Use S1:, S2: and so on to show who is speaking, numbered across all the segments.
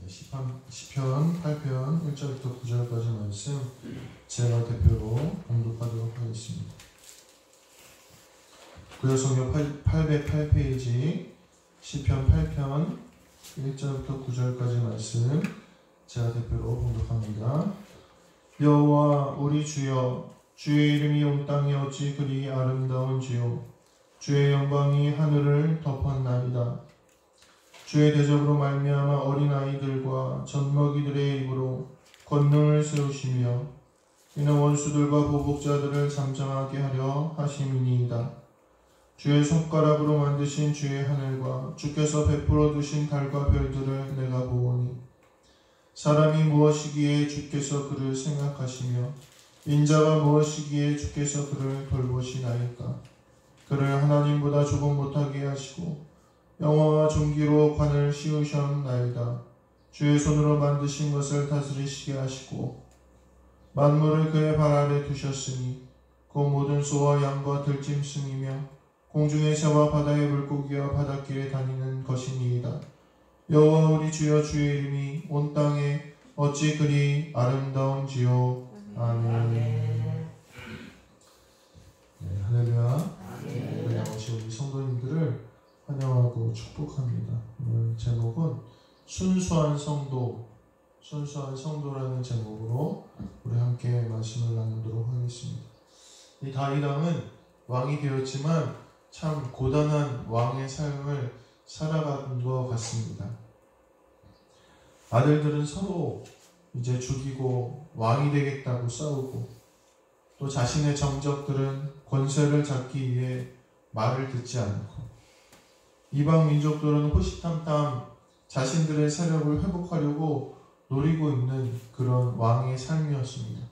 S1: 시편 8편 1절부터 9절까지 말씀 제가 대표로 봉독하도록 하겠습니다. 구약성경 808페이지 시편 8편 1절부터 9절까지 말씀 제가 대표로 봉독합니다. 여호와 우리 주여, 주의 이름이 온 땅에 어찌 그리 아름다운지요. 주의 영광이 하늘을 덮었나이다. 주의 대적으로 말미암아 어린아이들과 젖먹이들의 입으로 권능을 세우시며 이는 원수들과 보복자들을 잠잠하게 하려 하심이니이다. 주의 손가락으로 만드신 주의 하늘과 주께서 베풀어 두신 달과 별들을 내가 보오니 사람이 무엇이기에 주께서 그를 생각하시며 인자가 무엇이기에 주께서 그를 돌보시나이까. 그를 하나님보다 조금 못하게 하시고 영화와 존귀로 관을 씌우셨나이다. 주의 손으로 만드신 것을 다스리시게 하시고 만물을 그의 발 아래 두셨으니 그 모든 소와 양과 들짐승이며 공중의 새와 바다의 물고기와 바닷길에 다니는 것이니이다. 여호와 우리 주여, 주의 이름이 온 땅에 어찌 그리 아름다운지요. 아멘. 네, 할렐루야. 우리 나오신 우리 성도님들을 환영하고 축복합니다. 오늘 제목은 순수한 성도, 순수한 성도라는 제목으로 우리 함께 말씀을 나누도록 하겠습니다. 이 다윗 왕은 왕이 되었지만 참 고단한 왕의 삶을 살아간 것 같습니다. 아들들은 서로 이제 죽이고 왕이 되겠다고 싸우고 또 자신의 정적들은 권세를 잡기 위해 말을 듣지 않고 이방 민족들은 호시탐탐 자신들의 세력을 회복하려고 노리고 있는 그런 왕의 삶이었습니다.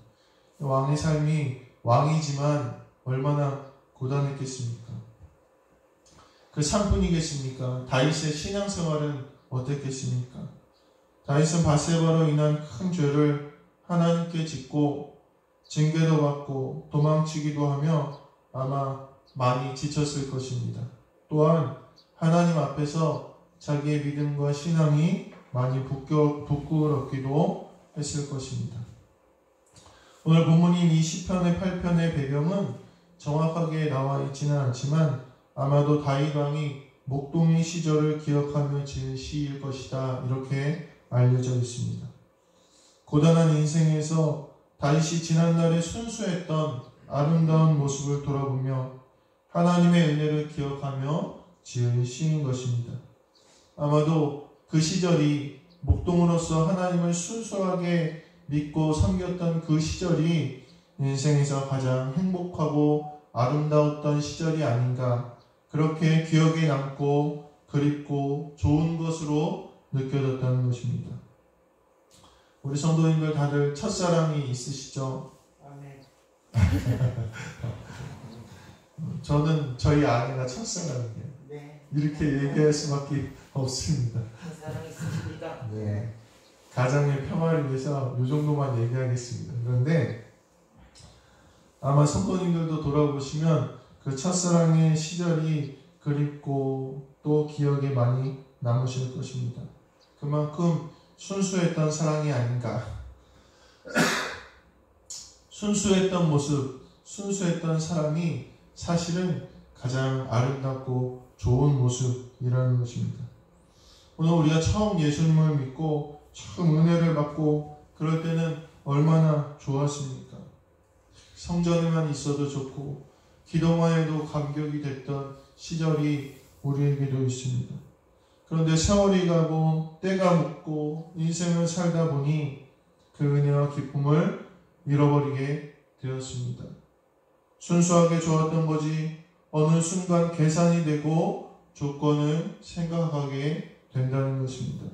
S1: 왕의 삶이 왕이지만 얼마나 고단했겠습니까? 그 산뿐이겠습니까? 다윗의 신앙생활은 어땠겠습니까? 다윗은 밧세바로 인한 큰 죄를 하나님께 짓고 징계도 받고 도망치기도 하며 아마 많이 지쳤을 것입니다. 또한 하나님 앞에서 자기의 믿음과 신앙이 많이 부끄럽기도 했을 것입니다. 오늘 본문인 이 시편의 8편의 배경은 정확하게 나와 있지는 않지만 아마도 다윗 왕이 목동의 시절을 기억하며 지은 시일 것이다, 이렇게 알려져 있습니다. 고단한 인생에서 다윗이 지난날에 순수했던 아름다운 모습을 돌아보며 하나님의 은혜를 기억하며 지은 시인 것입니다. 아마도 그 시절이 목동으로서 하나님을 순수하게 믿고 섬겼던 그 시절이 인생에서 가장 행복하고 아름다웠던 시절이 아닌가, 그렇게 기억에 남고 그립고 좋은 것으로 느껴졌다는 것입니다. 우리 성도님들 다들 첫사랑이 있으시죠?
S2: 아멘.
S1: 저는 저희 아내가 첫사랑이에요.
S2: 네.
S1: 이렇게 얘기할 수밖에 없습니다.
S2: 첫사랑 있으십니까?
S1: 네. 가정의 평화를 위해서 이 정도만 얘기하겠습니다. 그런데 아마 성도님들도 돌아보시면 그 첫사랑의 시절이 그립고 또 기억에 많이 남으실 것입니다. 그만큼 순수했던 사랑이 아닌가. 순수했던 모습, 순수했던 사랑이 사실은 가장 아름답고 좋은 모습이라는 것입니다. 오늘 우리가 처음 예수님을 믿고 처음 은혜를 받고 그럴 때는 얼마나 좋았습니까? 성전에만 있어도 좋고 기도만 해도 감격이 됐던 시절이 우리에게도 있습니다. 그런데 세월이 가고 때가 묻고 인생을 살다 보니 그 은혜와 기쁨을 잃어버리게 되었습니다. 순수하게 좋았던 것이 어느 순간 계산이 되고 조건을 생각하게 된다는 것입니다.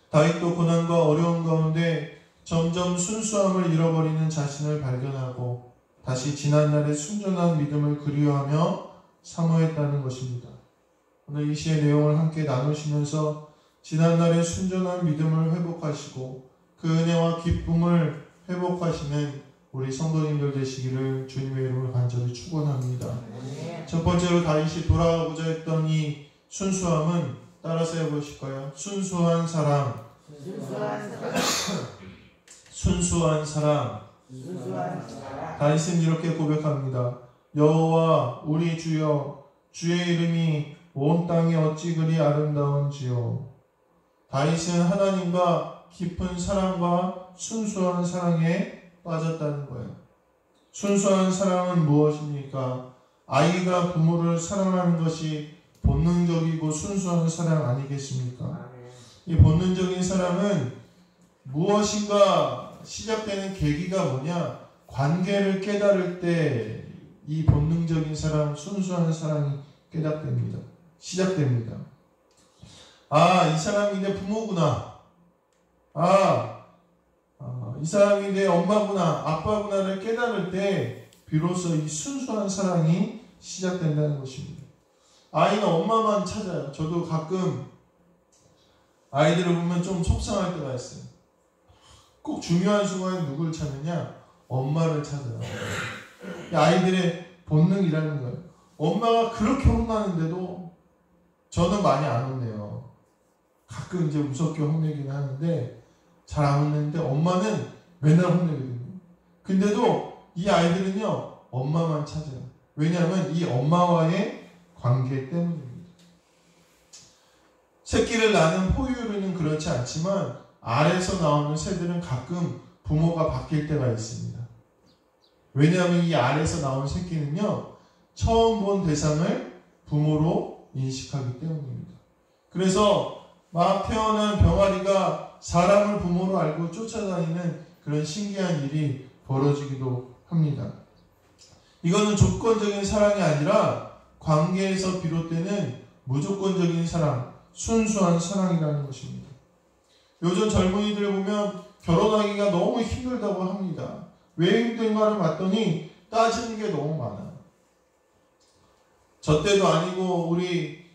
S1: 다윗도 고난과 어려움 가운데 점점 순수함을 잃어버리는 자신을 발견하고 다시 지난날의 순전한 믿음을 그리워하며 사모했다는 것입니다. 오늘 이 시의 내용을 함께 나누시면서 지난날의 순전한 믿음을 회복하시고 그 은혜와 기쁨을 회복하시는 우리 성도님들 되시기를 주님의 이름으로 간절히 축원합니다. 첫 번째로 다윗이 돌아가고자 했던 이 순수함은 따라서 해보실 거예요. 순수한 사랑. 순수한 사랑. 다윗은 이렇게 고백합니다. 여호와 우리 주여, 주의 이름이 온 땅에 어찌 그리 아름다운지요. 다윗은 하나님과 깊은 사랑과 순수한 사랑에 빠졌다는 거예요. 순수한 사랑은 무엇입니까? 아이가 부모를 사랑하는 것이 본능적이고 순수한 사랑 아니겠습니까? 이 본능적인 사랑은 무엇인가 시작되는 계기가 뭐냐? 관계를 깨달을 때 이 본능적인 사랑, 순수한 사랑이 깨닫됩니다. 시작됩니다. 아, 이 사람이 내 부모구나. 이 사람이 내 엄마구나, 아빠구나를 깨달을 때 비로소 이 순수한 사랑이 시작된다는 것입니다. 아이는 엄마만 찾아요. 저도 가끔 아이들을 보면 좀 속상할 때가 있어요. 꼭 중요한 순간에 누굴 찾느냐? 엄마를 찾아요. 아이들의 본능이라는 거예요. 엄마가 그렇게 혼나는데도 저는 많이 안 혼내요. 가끔 이제 무섭게 혼내긴 하는데 잘 안 혼내는데 엄마는 맨날 혼내거든요. 근데도 이 아이들은요, 엄마만 찾아요. 왜냐하면 이 엄마와의 관계 때문입니다. 새끼를 낳는 포유류는 그렇지 않지만 알에서 나오는 새들은 가끔 부모가 바뀔 때가 있습니다. 왜냐하면 이 알에서 나온 새끼는요, 처음 본 대상을 부모로 인식하기 때문입니다. 그래서 막 태어난 병아리가 사람을 부모로 알고 쫓아다니는 그런 신기한 일이 벌어지기도 합니다. 이거는 조건적인 사랑이 아니라 관계에서 비롯되는 무조건적인 사랑, 순수한 사랑이라는 것입니다. 요즘 젊은이들 보면 결혼하기가 너무 힘들다고 합니다. 왜 힘든가를 봤더니 따지는 게 너무 많아요. 저 때도 아니고 우리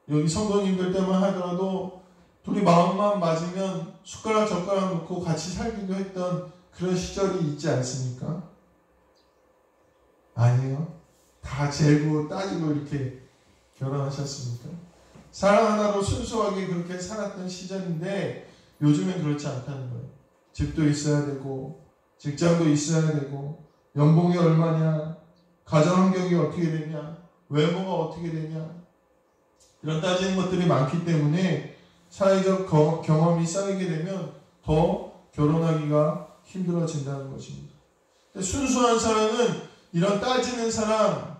S1: 여기 성도님들 때만 하더라도 둘이 마음만 맞으면 숟가락 젓가락 놓고 같이 살기도 했던 그런 시절이 있지 않습니까? 아니에요. 다 재고 따지고 이렇게 결혼하셨습니까? 사랑 하나로 순수하게 그렇게 살았던 시절인데 요즘엔 그렇지 않다는 거예요. 집도 있어야 되고 직장도 있어야 되고 연봉이 얼마냐, 가정 환경이 어떻게 되냐, 외모가 어떻게 되냐, 이런 따지는 것들이 많기 때문에 사회적 경험이 쌓이게 되면 더 결혼하기가 힘들어진다는 것입니다. 순수한 사랑은 이런 따지는 사랑,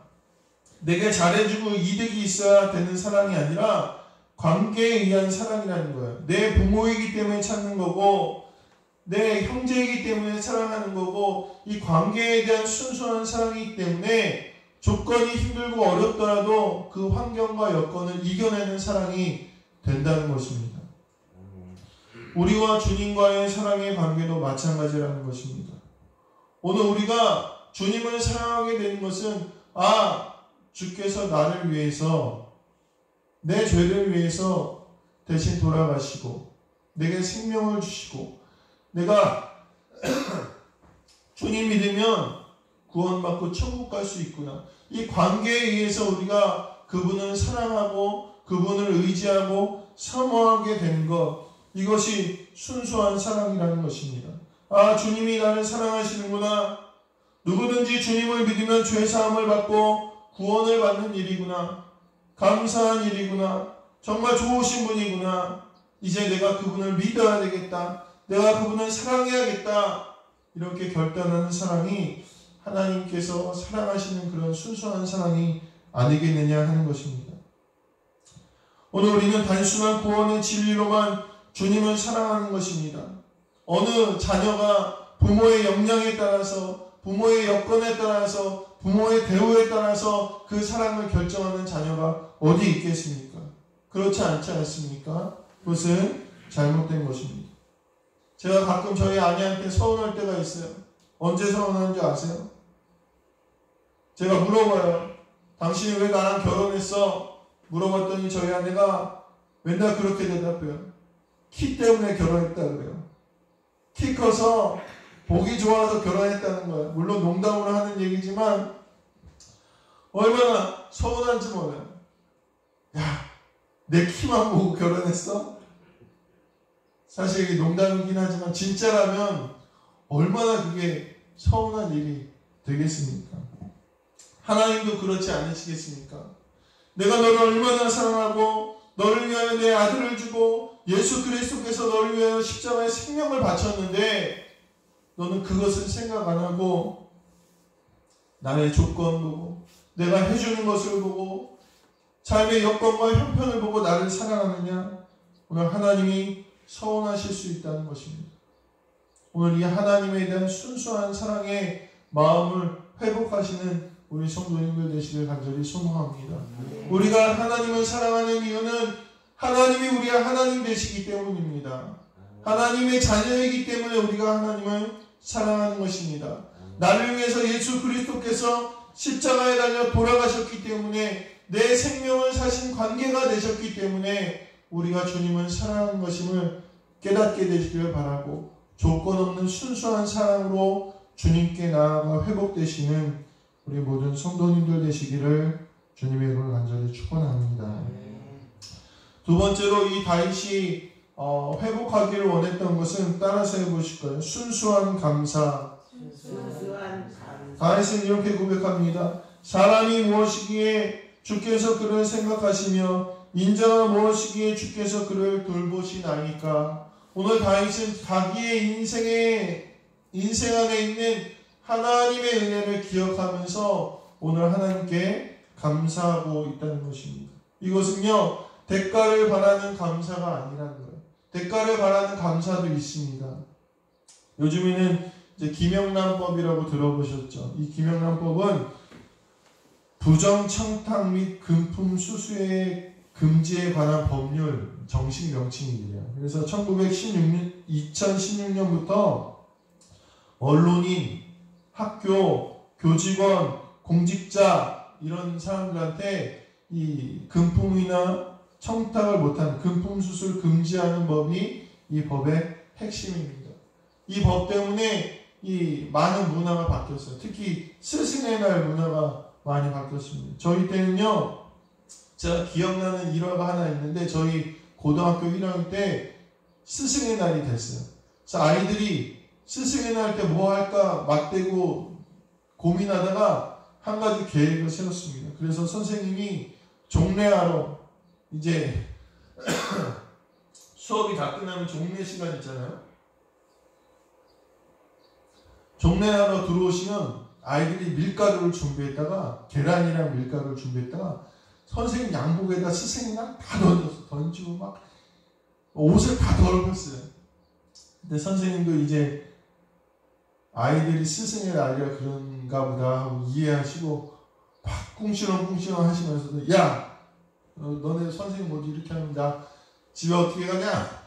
S1: 내게 잘해주고 이득이 있어야 되는 사랑이 아니라 관계에 의한 사랑이라는 거예요. 내 부모이기 때문에 찾는 거고 내 형제이기 때문에 사랑하는 거고 이 관계에 대한 순수한 사랑이기 때문에 조건이 힘들고 어렵더라도 그 환경과 여건을 이겨내는 사랑이 된다는 것입니다. 우리와 주님과의 사랑의 관계도 마찬가지라는 것입니다. 오늘 우리가 주님을 사랑하게 되는 것은 주께서 나를 위해서 내 죄를 위해서 대신 돌아가시고 내게 생명을 주시고 내가 주님 믿으면 구원받고 천국 갈 수 있구나. 이 관계에 의해서 우리가 그분을 사랑하고 그분을 의지하고 사모하게 된 것, 이것이 순수한 사랑이라는 것입니다. 주님이 나를 사랑하시는구나. 누구든지 주님을 믿으면 죄사함을 받고 구원을 받는 일이구나. 감사한 일이구나. 정말 좋으신 분이구나. 이제 내가 그분을 믿어야 되겠다. 내가 그분을 사랑해야겠다. 이렇게 결단하는 사랑이 하나님께서 사랑하시는 그런 순수한 사랑이 아니겠느냐 하는 것입니다. 오늘 우리는 단순한 구원의 진리로만 주님을 사랑하는 것입니다. 어느 자녀가 부모의 역량에 따라서, 부모의 여건에 따라서, 부모의 대우에 따라서 그 사랑을 결정하는 자녀가 어디 있겠습니까? 그렇지 않지 않습니까? 그것은 잘못된 것입니다. 제가 가끔 저희 아내한테 서운할 때가 있어요. 언제 서운한지 아세요? 제가 물어봐요. 당신이 왜 나랑 결혼했어? 물어봤더니 저희 아내가 맨날 그렇게 대답해요. 키 때문에 결혼했다 그래요. 키 커서 보기 좋아서 결혼했다는 거예요. 물론 농담으로 하는 얘기지만 얼마나 서운한지 몰라요. 야, 내 키만 보고 결혼했어? 사실 이게 농담이긴 하지만 진짜라면 얼마나 그게 서운한 일이 되겠습니까? 하나님도 그렇지 않으시겠습니까? 내가 너를 얼마나 사랑하고 너를 위하여 내 아들을 주고 예수 그리스도께서 너를 위하여 십자가에 생명을 바쳤는데 너는 그것을 생각 안 하고 나의 조건 보고 내가 해주는 것을 보고 삶의 여건과 형편을 보고 나를 사랑하느냐? 오늘 하나님이 서운하실 수 있다는 것입니다. 오늘 이 하나님에 대한 순수한 사랑의 마음을 회복하시는 우리 성도님들 되시길 간절히 소망합니다. 우리가 하나님을 사랑하는 이유는 하나님이 우리의 하나님 되시기 때문입니다. 하나님의 자녀이기 때문에 우리가 하나님을 사랑하는 것입니다. 나를 위해서 예수 그리스도께서 십자가에 달려 돌아가셨기 때문에 내 생명을 사신 관계가 되셨기 때문에 우리가 주님을 사랑하는 것임을 깨닫게 되시기를 바라고 조건 없는 순수한 사랑으로 주님께 나아가 회복되시는 우리 모든 성도님들 되시기를 주님의 이름으로 간절히 축원합니다. 두 번째로 이 다윗이 회복하기를 원했던 것은 따라서 해보실 거예요. 순수한 감사. 다윗은 이렇게 고백합니다. 사람이 무엇이기에 주께서 그를 생각하시며 인자가 무엇이기에 주께서 그를 돌보시나이까. 오늘 다윗은 자기의 인생 안에 있는 하나님의 은혜를 기억하면서 오늘 하나님께 감사하고 있다는 것입니다. 이것은요, 대가를 바라는 감사가 아니라는 거예요. 대가를 바라는 감사도 있습니다. 요즘에는 이제 김영란법이라고 들어보셨죠? 이 김영란법은 부정청탁 및 금품 수수의 금지에 관한 법률 정식 명칭이에요. 그래서 2016년부터 언론인, 학교, 교직원, 공직자 이런 사람들한테 이 금품이나 청탁을 못하는 금품 수수를 금지하는 법이 이 법의 핵심입니다. 이 법 때문에 이 많은 문화가 바뀌었어요. 특히 스승의 날 문화가 많이 바뀌었습니다. 저희 때는요, 제가 기억나는 일화가 하나 있는데 저희 고등학교 1학년 때 스승의 날이 됐어요. 그래서 아이들이 스승의 날 때 뭐 할까 맞대고 고민하다가 한 가지 계획을 세웠습니다. 그래서 선생님이 종례하러 이제 수업이 다 끝나면 종례 시간 있잖아요. 종례하러 들어오시면 아이들이 밀가루를 준비했다가 계란이랑 밀가루를 준비했다가 선생님 양복에다 스승이랑 다 던지고 막 옷을 다 더럽혔어요. 근데 선생님도 이제 아이들이 스승의 날이라 그런가 보다 하고 이해하시고 막 꿍시렁꿍시렁 하시면서도 야 너네 선생님 뭐지 이렇게 하면 나 집에 어떻게 가냐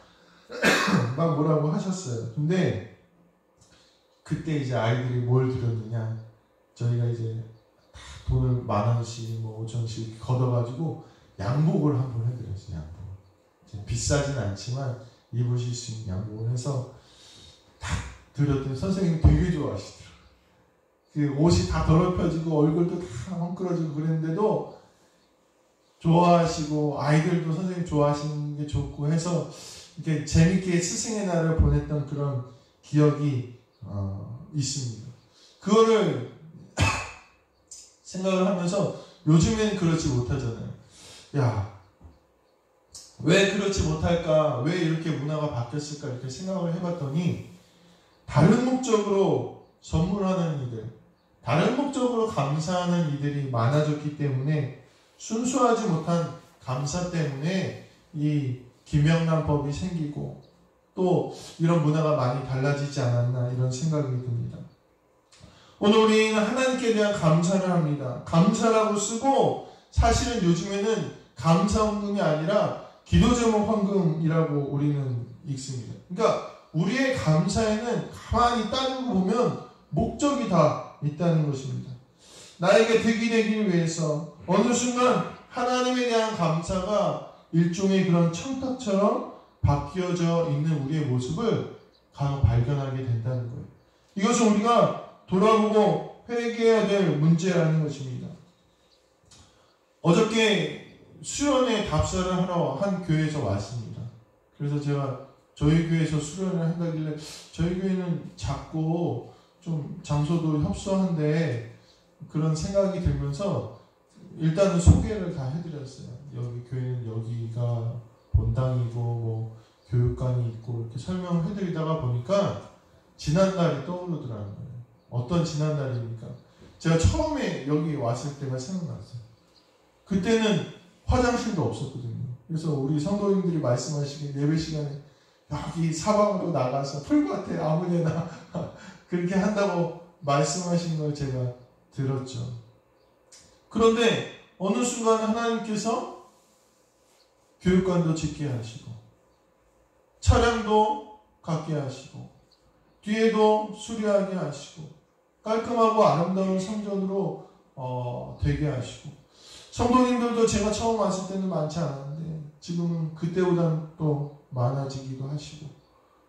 S1: 막 뭐라고 하셨어요. 근데 그때 이제 아이들이 뭘 드렸느냐, 저희가 이제 돈을 10,000원씩 뭐 5,000원씩 걷어가지고 양복을 한번 해드렸어요. 양복. 비싸진 않지만 입으실 수 있는 양복을 해서 딱 드렸더니 선생님이 되게 좋아하시더라고요. 그 옷이 다 더럽혀지고 얼굴도 다 헝클어지고 그랬는데도 좋아하시고 아이들도 선생님 좋아하시는 게 좋고 해서 이렇게 재밌게 스승의 날을 보냈던 그런 기억이 있습니다. 그거를 생각을 하면서 요즘엔 그렇지 못하잖아요. 야, 왜 그렇지 못할까? 왜 이렇게 문화가 바뀌었을까? 이렇게 생각을 해봤더니 다른 목적으로 선물하는 이들, 다른 목적으로 감사하는 이들이 많아졌기 때문에 순수하지 못한 감사 때문에 이 김영란법이 생기고 또 이런 문화가 많이 달라지지 않았나 이런 생각이 듭니다. 오늘 우리는 하나님께 대한 감사를 합니다. 감사라고 쓰고 사실은 요즘에는 감사헌금이 아니라 기도제목 헌금이라고 우리는 읽습니다. 그러니까 우리의 감사에는 가만히 따지고 보면 목적이 다 있다는 것입니다. 나에게 득이 되기 위해서 어느 순간 하나님에 대한 감사가 일종의 그런 청탁처럼 바뀌어져 있는 우리의 모습을 간혹 발견하게 된다는 거예요. 이것은 우리가 돌아보고 회개해야 될 문제라는 것입니다. 어저께 수련회 답사를 하러 한 교회에서 왔습니다. 그래서 제가 저희 교회에서 수련을 한다길래 저희 교회는 작고 좀 장소도 협소한데 그런 생각이 들면서 일단은 소개를 다 해드렸어요. 여기 교회는 여기가 본당이고 뭐 교육관이 있고 이렇게 설명을 해드리다가 보니까 지난날이 떠오르더라는 거예요. 어떤 지난날입니까? 제가 처음에 여기 왔을 때가 생각났어요. 그때는 화장실도 없었거든요. 그래서 우리 성도님들이 말씀하시길 예배 시간에 여기 사방으로 나가서 풀밭에 아무데나 그렇게 한다고 말씀하신 걸 제가 들었죠. 그런데 어느 순간 하나님께서 교육관도 짓게 하시고 차량도 갖게 하시고 뒤에도 수리하게 하시고 깔끔하고 아름다운 성전으로 되게 하시고 성도님들도 제가 처음 왔을 때는 많지 않았는데 지금은 그때보다는 또 많아지기도 하시고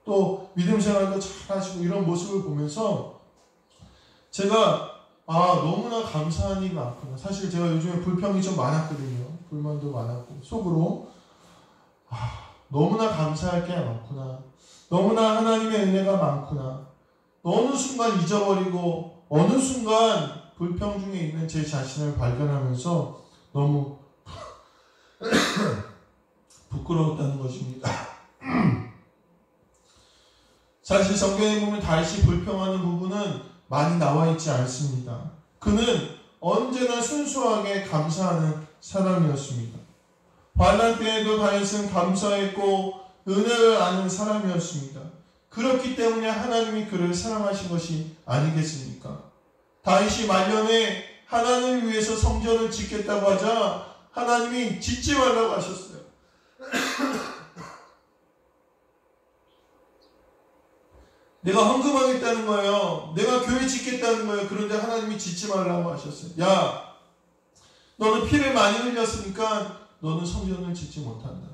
S1: 또 믿음 생활도 잘 하시고 이런 모습을 보면서 제가 너무나 감사한 일이 많구나. 사실 제가 요즘에 불평이 좀 많았거든요. 불만도 많았고 속으로 너무나 감사할 게 많구나. 너무나 하나님의 은혜가 많구나. 어느 순간 잊어버리고 어느 순간 불평 중에 있는 제 자신을 발견하면서 너무 부끄러웠다는 것입니다. 사실 성경에 보면 다윗이 불평하는 부분은 많이 나와 있지 않습니다. 그는 언제나 순수하게 감사하는 사람이었습니다. 환난 때에도 다윗은 감사했고 은혜를 아는 사람이었습니다. 그렇기 때문에 하나님이 그를 사랑하신 것이 아니겠습니까? 다윗이 말년에 하나님을 위해서 성전을 짓겠다고 하자 하나님이 짓지 말라고 하셨어요. 내가 헌금하겠다는 거예요. 내가 교회 짓겠다는 거예요. 그런데 하나님이 짓지 말라고 하셨어요. 야, 너는 피를 많이 흘렸으니까 너는 성전을 짓지 못한다.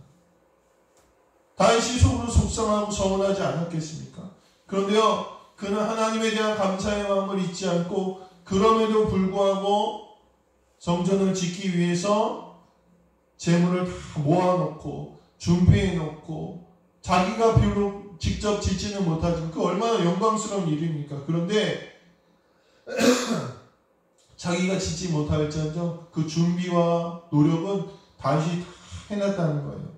S1: 다윗이 속으로 속상하고 서운하지 않았겠습니까? 그런데요, 그는 하나님에 대한 감사의 마음을 잊지 않고 그럼에도 불구하고 성전을 짓기 위해서 재물을 다 모아놓고 준비해놓고 자기가 비록 직접 짓지는 못하지만 그 얼마나 영광스러운 일입니까? 그런데 자기가 짓지 못할지언정 그 준비와 노력은 다윗이 다 해놨다는 거예요.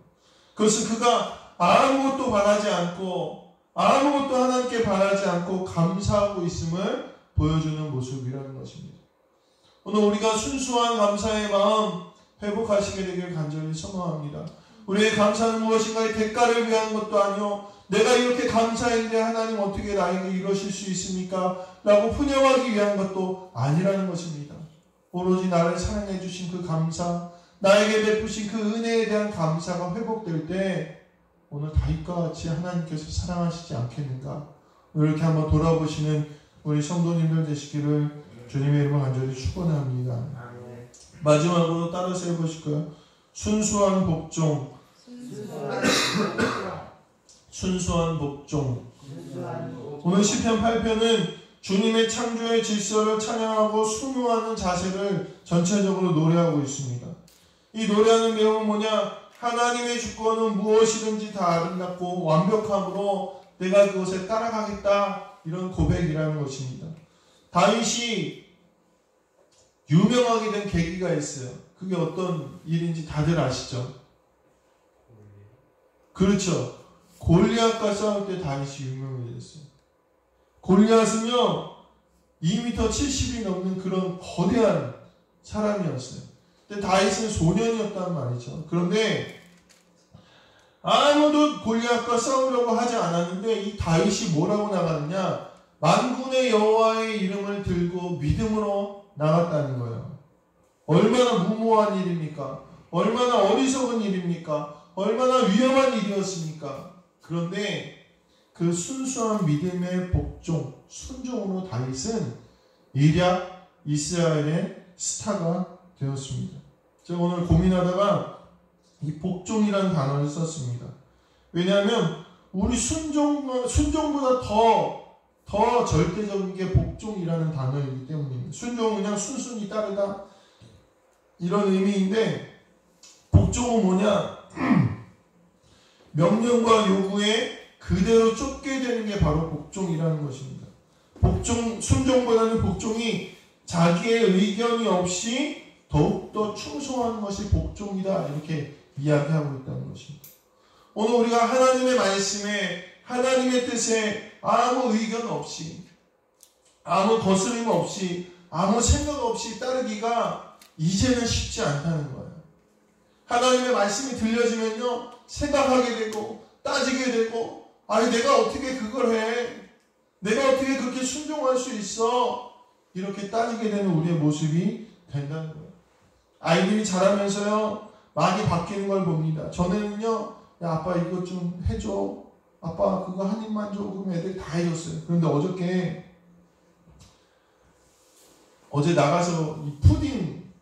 S1: 그것은 그가 아무것도 바라지 않고 아무것도 하나님께 바라지 않고 감사하고 있음을 보여주는 모습이라는 것입니다. 오늘 우리가 순수한 감사의 마음 회복하시게 되길 간절히 소망합니다. 우리의 감사는 무엇인가의 대가를 위한 것도 아니요 내가 이렇게 감사했는데 하나님 어떻게 나에게 이러실 수 있습니까? 라고 푸념하기 위한 것도 아니라는 것입니다. 오로지 나를 사랑해 주신 그 감사, 나에게 베푸신 그 은혜에 대한 감사가 회복될 때 오늘 다윗과 같이 하나님께서 사랑하시지 않겠는가? 이렇게 한번 돌아보시는 우리 성도님들 되시기를 주님의 이름으로 간절히 축원합니다. 마지막으로 따라서 해보실까요? 순수한 복종. 순수한 복종. 오늘 시편 8편은 주님의 창조의 질서를 찬양하고 순응하는 자세를 전체적으로 노래하고 있습니다. 이 노래하는 내용은 뭐냐? 하나님의 주권은 무엇이든지 다 아름답고 완벽함으로 내가 그것에 따라가겠다, 이런 고백이라는 것입니다. 다윗이 유명하게 된 계기가 있어요. 그게 어떤 일인지 다들 아시죠? 그렇죠. 골리앗과 싸울 때 다윗이 유명해졌어요. 골리앗은요 2m 70이 넘는 그런 거대한 사람이었어요. 근데 다윗은 소년이었단 말이죠. 그런데 아무도 골리앗과 싸우려고 하지 않았는데 이 다윗이 뭐라고 나갔느냐? 만군의 여호와의 이름을 들고 믿음으로 나갔다는 거예요. 얼마나 무모한 일입니까? 얼마나 어리석은 일입니까? 얼마나 위험한 일이었습니까? 그런데 그 순수한 믿음의 복종, 순종으로 다윗은 일약 이스라엘의 스타가 되었습니다. 제가 오늘 고민하다가 이 복종이라는 단어를 썼습니다. 왜냐하면 우리 순종보다 더 절대적인 게 복종이라는 단어이기 때문입니다. 순종은 그냥 순순히 따르다 이런 의미인데 복종은 뭐냐? 명령과 요구에 그대로 쫓게 되는 게 바로 복종이라는 것입니다. 순종보다는 복종이 자기의 의견이 없이 더욱더 충성하는 것이 복종이다, 이렇게 이야기하고 있다는 것입니다. 오늘 우리가 하나님의 말씀에, 하나님의 뜻에 아무 의견 없이, 아무 거스름 없이, 아무 생각 없이 따르기가 이제는 쉽지 않다는 거예요. 하나님의 말씀이 들려지면요, 생각하게 되고 따지게 되고, 아니 내가 어떻게 그걸 해? 내가 어떻게 그렇게 순종할 수 있어? 이렇게 따지게 되는 우리의 모습이 된다는 거예요. 아이들이 자라면서요, 많이 바뀌는 걸 봅니다. 전에는요, 야 아빠 이거 좀 해줘, 아빠 그거 한 입만 줘, 그럼 애들이 다 해줬어요. 그런데 어제 나가서 이 푸딩,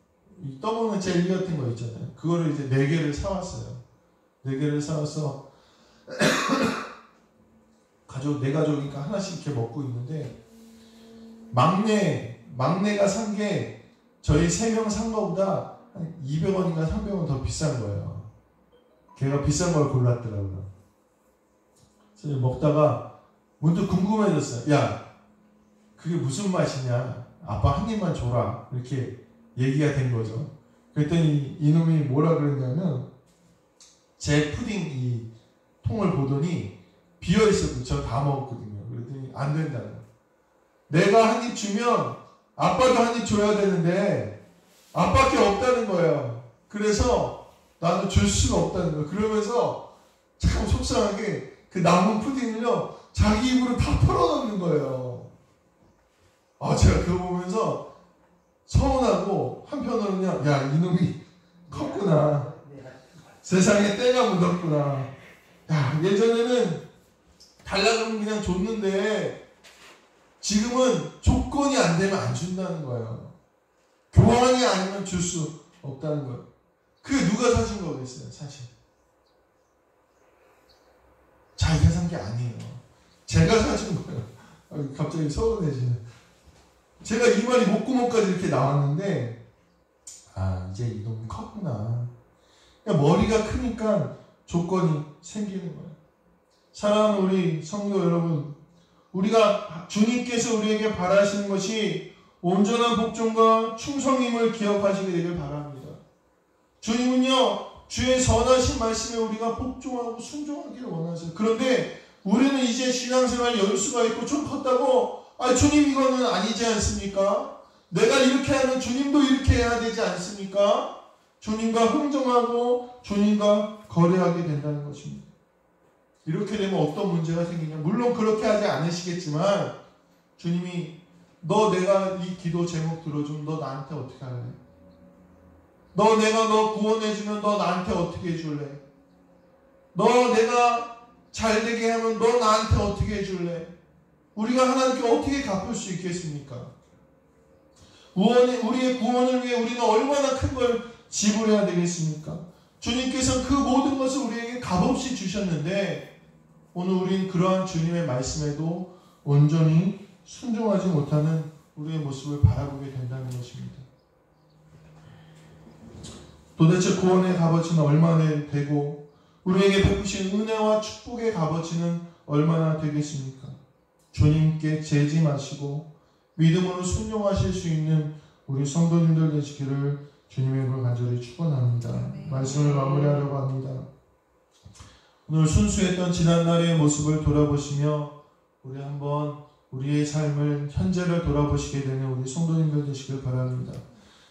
S1: 이 떠먹는 젤리 같은 거 있잖아요. 그거를 이제 4개를 사왔어요. 4개를 사와서 내 가족이니까 하나씩 이렇게 먹고 있는데, 막내가 산 게 저희 3명 산 거보다 한 200원인가 300원 더 비싼 거예요. 걔가 비싼 걸 골랐더라고요. 그래서 먹다가 문득 궁금해졌어요. 야, 그게 무슨 맛이냐? 아빠 한 입만 줘라. 이렇게 얘기가 된 거죠. 그랬더니 이놈이 뭐라 그랬냐면, 제 푸딩 이 통을 보더니 비어 있었고 저 다 먹었거든요. 그랬더니 안 된다는 거예요. 내가 한 입 주면 아빠도 한 입 줘야 되는데 아빠밖에 없다는 거예요. 그래서 나도 줄 수가 없다는 거예요. 그러면서 참 속상하게 그 남은 푸딩을요, 자기 입으로 다 털어넣는 거예요. 제가 그거 보면서 서운하고, 한편으로는요, 야 이놈이 컸구나, 세상에 때가 묻었구나. 야, 예전에는 달라고 그냥 줬는데 지금은 조건이 안 되면 안 준다는 거예요. 교환이 아니면 줄 수 없다는 거예요. 그게 누가 사준 거겠어요? 사실 자기가 산 게 아니에요. 제가 사준 거예요. 갑자기 서운해지네. 제가 이 말이 목구멍까지 이렇게 나왔는데, 이제 이놈이 컸구나. 그러니까 머리가 크니까 조건이 생기는 거예요. 사랑하는 우리 성도 여러분, 우리가 주님께서 우리에게 바라시는 것이 온전한 복종과 충성임을 기억하시게 되길 바랍니다. 주님은요, 주의 선하신 말씀에 우리가 복종하고 순종하기를 원하세요. 그런데 우리는 이제 신앙생활 연수가 있고 좀 컸다고, 주님 이거는 아니지 않습니까? 내가 이렇게 하면 주님도 이렇게 해야 되지 않습니까? 주님과 흥정하고 주님과 거래하게 된다는 것입니다. 이렇게 되면 어떤 문제가 생기냐? 물론 그렇게 하지 않으시겠지만, 주님이 내가 이 기도 제목 들어주면 너 나한테 어떻게 할래? 내가 너 구원해주면 너 나한테 어떻게 해줄래? 내가 잘되게 하면 너 나한테 어떻게 해줄래? 우리가 하나님께 어떻게 갚을 수 있겠습니까? 우리의 구원을 위해 우리는 얼마나 큰 걸 지불해야 되겠습니까? 주님께서 그 모든 것을 우리에게 값없이 주셨는데, 오늘 우리는 그러한 주님의 말씀에도 온전히 순종하지 못하는 우리의 모습을 바라보게 된다는 것입니다. 도대체 구원의 값어치는 얼마나 되고, 우리에게 베푸신 은혜와 축복의 값어치는 얼마나 되겠습니까? 주님께 재지 마시고 믿음으로 순종하실 수 있는 우리 성도님들 되시기를 주님의 이름으로 간절히 축원합니다. 말씀을 마무리하려고 합니다. 오늘 순수했던 지난날의 모습을 돌아보시며 우리 한번 우리의 삶을, 현재를 돌아보시게 되는 우리 성도님들 되시길 바랍니다.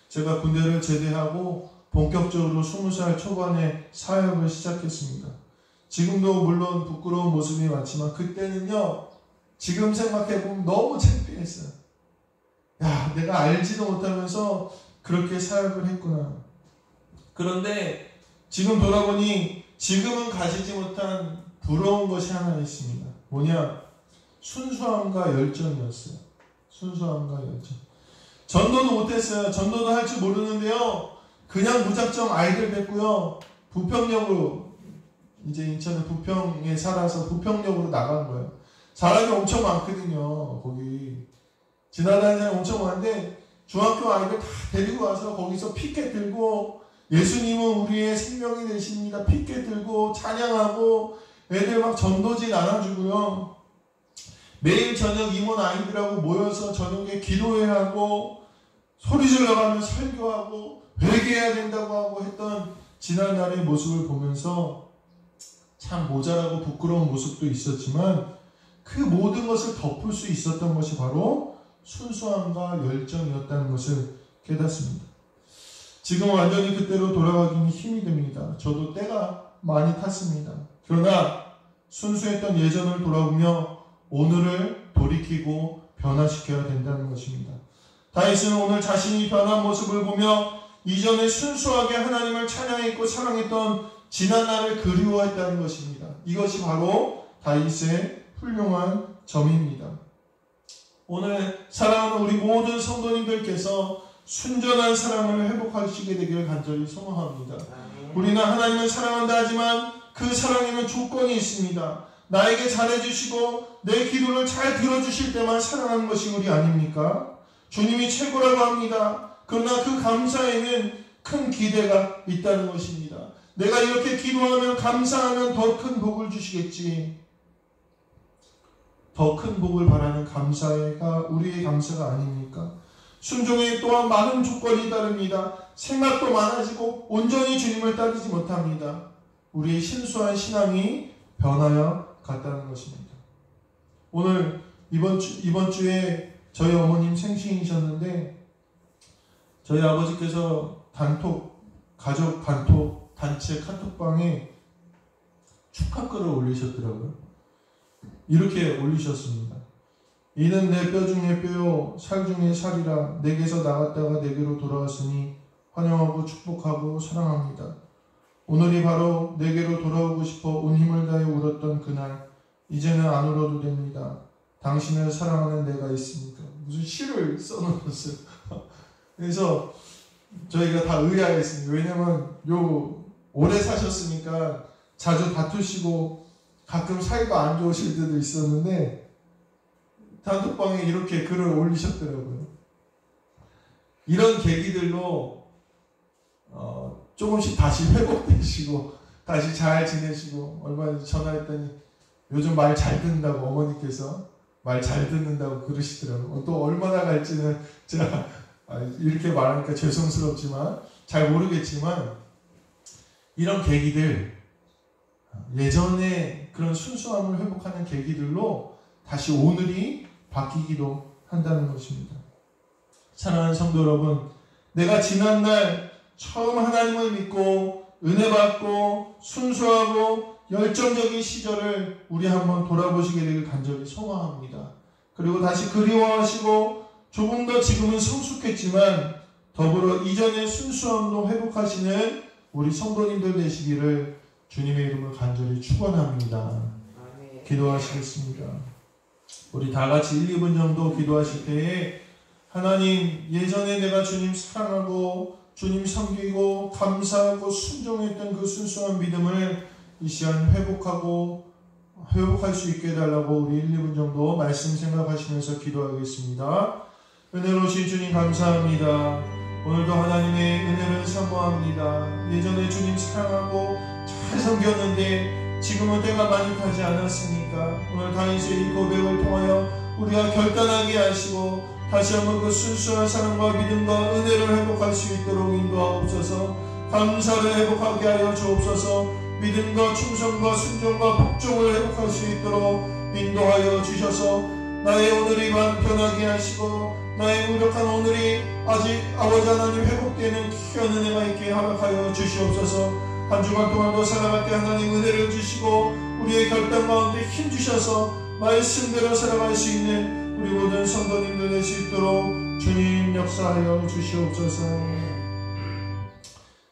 S1: 제가 군대를 제대하고 본격적으로 20살 초반에 사역을 시작했습니다. 지금도 물론 부끄러운 모습이 많지만 그때는요, 지금 생각해보면 너무 창피했어요. 야, 내가 알지도 못하면서 그렇게 사역을 했구나. 그런데 지금 돌아보니 지금은 가지지 못한 부러운 것이 하나 있습니다. 뭐냐? 순수함과 열정이었어요. 순수함과 열정. 전도도 못했어요. 전도도 할 줄 모르는데요, 그냥 무작정 아이들 뵙고요, 부평역으로, 이제 인천은 부평에 살아서 부평역으로 나간 거예요. 사람이 엄청 많거든요. 거기 지나다니는 사람이 엄청 많은데 중학교 아이들 다 데리고 와서 거기서 피켓 들고 예수님은 우리의 생명이 되십니다. 핏게 들고 찬양하고 애들 막 전도진 안아주고요. 매일 저녁 임원 아이들하고 모여서 저녁에 기도해야 하고 소리 질러가며 설교하고 회개해야 된다고 하고 했던 지난날의 모습을 보면서 참 모자라고 부끄러운 모습도 있었지만 그 모든 것을 덮을 수 있었던 것이 바로 순수함과 열정이었다는 것을 깨닫습니다. 지금 완전히 그때로 돌아가기는 힘이 듭니다. 저도 때가 많이 탔습니다. 그러나 순수했던 예전을 돌아보며 오늘을 돌이키고 변화시켜야 된다는 것입니다. 다윗은 오늘 자신이 변한 모습을 보며 이전에 순수하게 하나님을 찬양했고 사랑했던 지난날을 그리워했다는 것입니다. 이것이 바로 다윗의 훌륭한 점입니다. 오늘 사랑하는 우리 모든 성도님들께서 순전한 사랑을 회복하시게 되기를 간절히 소망합니다. 우리는 하나님을 사랑한다 하지만 그 사랑에는 조건이 있습니다. 나에게 잘해주시고 내 기도를 잘 들어주실 때만 사랑하는 것이 우리 아닙니까? 주님이 최고라고 합니다. 그러나 그 감사에는 큰 기대가 있다는 것입니다. 내가 이렇게 기도하면 감사하면 더 큰 복을 주시겠지. 더 큰 복을 바라는 감사가 우리의 감사가 아닙니까? 순종에 또한 많은 조건이 따릅니다. 생각도 많아지고 온전히 주님을 따르지 못합니다. 우리의 순수한 신앙이 변하여 갔다는 것입니다. 오늘 이번 주에 저희 어머님 생신이셨는데 저희 아버지께서 가족 단체 카톡방에 축하글을 올리셨더라고요. 이렇게 올리셨습니다. 이는 내 뼈 중에 뼈요 살 중에 살이라 내게서 나갔다가 내게로 돌아왔으니 환영하고 축복하고 사랑합니다. 오늘이 바로 내게로 돌아오고 싶어 온 힘을 다해 울었던 그날, 이제는 안 울어도 됩니다. 당신을 사랑하는 내가 있으니까. 무슨 시를 써놓았어요. 그래서 저희가 다 의아했습니다. 왜냐면 오래 사셨으니까 자주 다투시고 가끔 사이가 안 좋으실 때도 있었는데 단톡방에 이렇게 글을 올리셨더라고요. 이런 계기들로 조금씩 다시 회복되시고 다시 잘 지내시고 얼마 전에 전화했더니 요즘 말 잘 듣는다고 어머니께서 말 잘 듣는다고 그러시더라고요. 또 얼마나 갈지는 제가 이렇게 말하니까 죄송스럽지만 잘 모르겠지만 이런 계기들 예전에 그런 순수함을 회복하는 계기들로 다시 오늘이 바뀌기도 한다는 것입니다. 사랑하는 성도 여러분, 내가 지난날 처음 하나님을 믿고 은혜 받고 순수하고 열정적인 시절을 우리 한번 돌아보시게 되길 간절히 소망합니다. 그리고 다시 그리워하시고 조금 더 지금은 성숙했지만 더불어 이전의 순수함도 회복하시는 우리 성도님들 되시기를 주님의 이름으로 간절히 축원합니다. 기도하시겠습니다. 우리 다 같이 1, 2분 정도 기도하실 때에 하나님, 예전에 내가 주님 사랑하고 주님 섬기고 감사하고 순종했던 그 순수한 믿음을 이 시간 회복할 수 있게 해달라고 우리 1, 2분 정도 말씀 생각하시면서 기도하겠습니다. 은혜로우신 주님 감사합니다. 오늘도 하나님의 은혜를 사모합니다. 예전에 주님 사랑하고 잘 섬겼는데 지금은 때가 많이 타지 않았습니까? 오늘 다윗의 이 고백을 통하여 우리가 결단하게 하시고 다시 한번 그 순수한 사랑과 믿음과 은혜를 회복할 수 있도록 인도하옵소서. 감사를 회복하게 하여 주옵소서. 믿음과 충성과 순종과 복종을 회복할 수 있도록 인도하여 주셔서 나의 오늘이 변하게 하시고 나의 무력한 오늘이 아직 아버지 하나님 회복되는 귀한 은혜가 있게 허락하여 주시옵소서. 한 주간 동안도 살아갈 때 하나님 은혜를 주시고 우리의 결단 가운데 힘주셔서 말씀대로 살아갈 수 있는 우리 모든 성도님들 될 수 있도록 주님 역사하여 주시옵소서.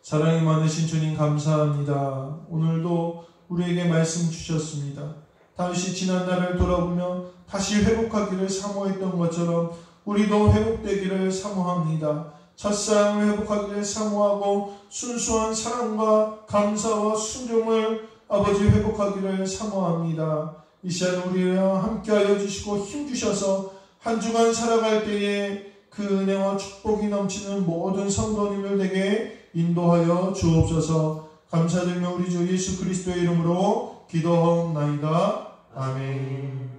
S1: 사랑이 많으신 주님 감사합니다. 오늘도 우리에게 말씀 주셨습니다. 다윗이 지난날을 돌아보며 다시 회복하기를 사모했던 것처럼 우리도 회복되기를 사모합니다. 첫사랑을 회복하기를 사모하고 순수한 사랑과 감사와 순종을 아버지 회복하기를 사모합니다. 이 시간 우리와 함께하여 주시고 힘주셔서 한 주간 살아갈 때에 그 은혜와 축복이 넘치는 모든 성도님들에게 인도하여 주옵소서. 감사드리며 우리 주 예수 그리스도의 이름으로 기도하옵나이다. 아멘.